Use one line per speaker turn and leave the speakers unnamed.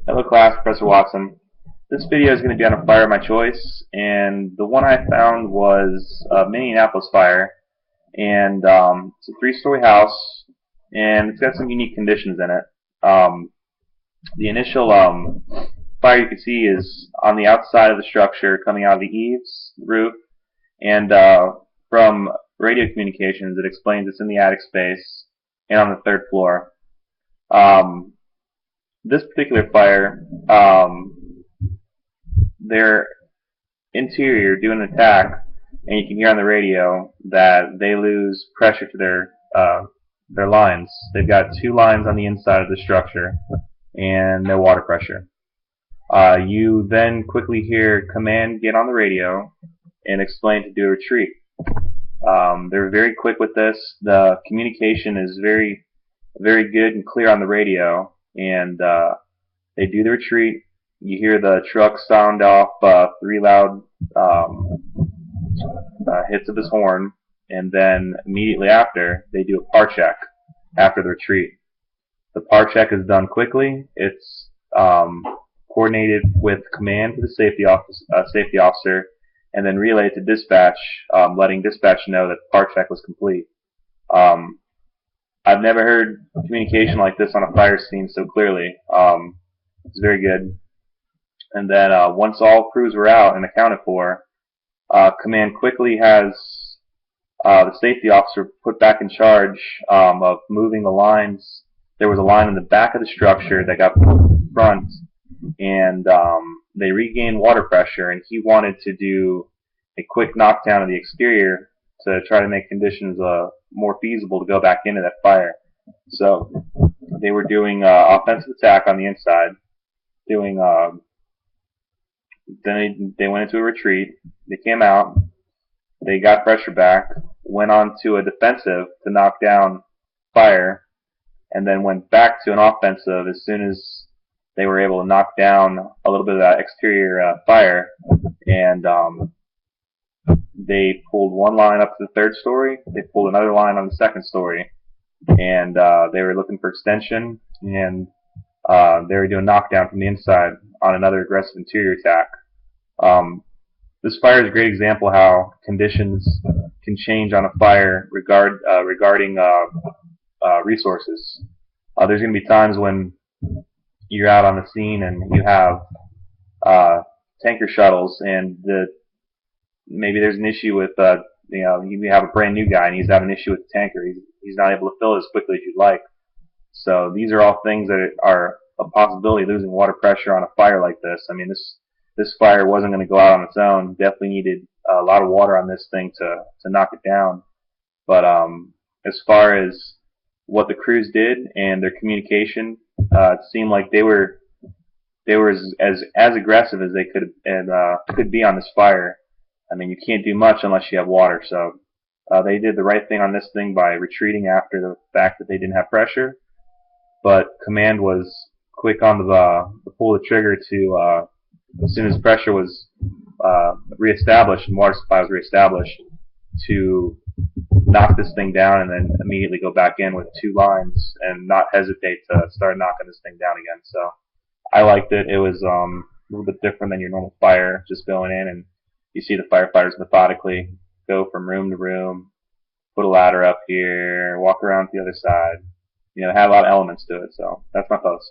Hello class, Professor Watson. This video is going to be on a fire of my choice, and the one I found was a Minneapolis fire, and it's a three-story house, and it's got some unique conditions in it. The initial fire you can see is on the outside of the structure, coming out of the eaves, the roof, and from radio communications it explains it's in the attic space and on the third floor. This particular fire, their interior doing an attack, and you can hear on the radio that they lose pressure to their lines. They've got two lines on the inside of the structure and no water pressure. You then quickly hear command get on the radio and explain to do a retreat. They're very quick with this. The communication is very good and clear on the radio, and they do the retreat. You hear the truck sound off three loud hits of his horn, and then immediately after they do a par check after the retreat. The par check is done quickly. It's coordinated with command to the safety officer, and then relayed to dispatch, letting dispatch know that the par check was complete. I've never heard communication like this on a fire scene so clearly. It's very good. And then once all crews were out and accounted for, command quickly has the safety officer put back in charge of moving the lines. There was a line in the back of the structure that got pulled to the front, and they regained water pressure, and he wanted to do a quick knockdown of the exterior to try to make conditions more feasible to go back into that fire. So they were doing offensive attack on the inside, doing then they went into a retreat. They came out, they got pressure back, went on to a defensive to knock down fire, and then went back to an offensive as soon as they were able to knock down a little bit of that exterior fire. And they pulled one line up to the third story, they pulled another line on the second story, and they were looking for extension, and they were doing knockdown from the inside on another aggressive interior attack. This fire is a great example of how conditions can change on a fire regarding resources. There's going to be times when you're out on the scene and you have tanker shuttles, and maybe there's an issue with you have a brand new guy and he's having an issue with the tanker. He's not able to fill it as quickly as you'd like. So these are all things that are a possibility, losing water pressure on a fire like this. I mean, this fire wasn't going to go out on its own. Definitely needed a lot of water on this thing to knock it down. But as far as what the crews did and their communication, it seemed like they were as aggressive as they could be on this fire. I mean, you can't do much unless you have water. So they did the right thing on this thing by retreating after the fact that they didn't have pressure. But command was quick on the pull of the trigger to, as soon as pressure was reestablished and water supply was reestablished, to knock this thing down and then immediately go back in with two lines and not hesitate to start knocking this thing down again. So I liked it. It was a little bit different than your normal fire, just going in and you see the firefighters methodically go from room to room, put a ladder up here, walk around to the other side. You know, it had a lot of elements to it, so that's my post.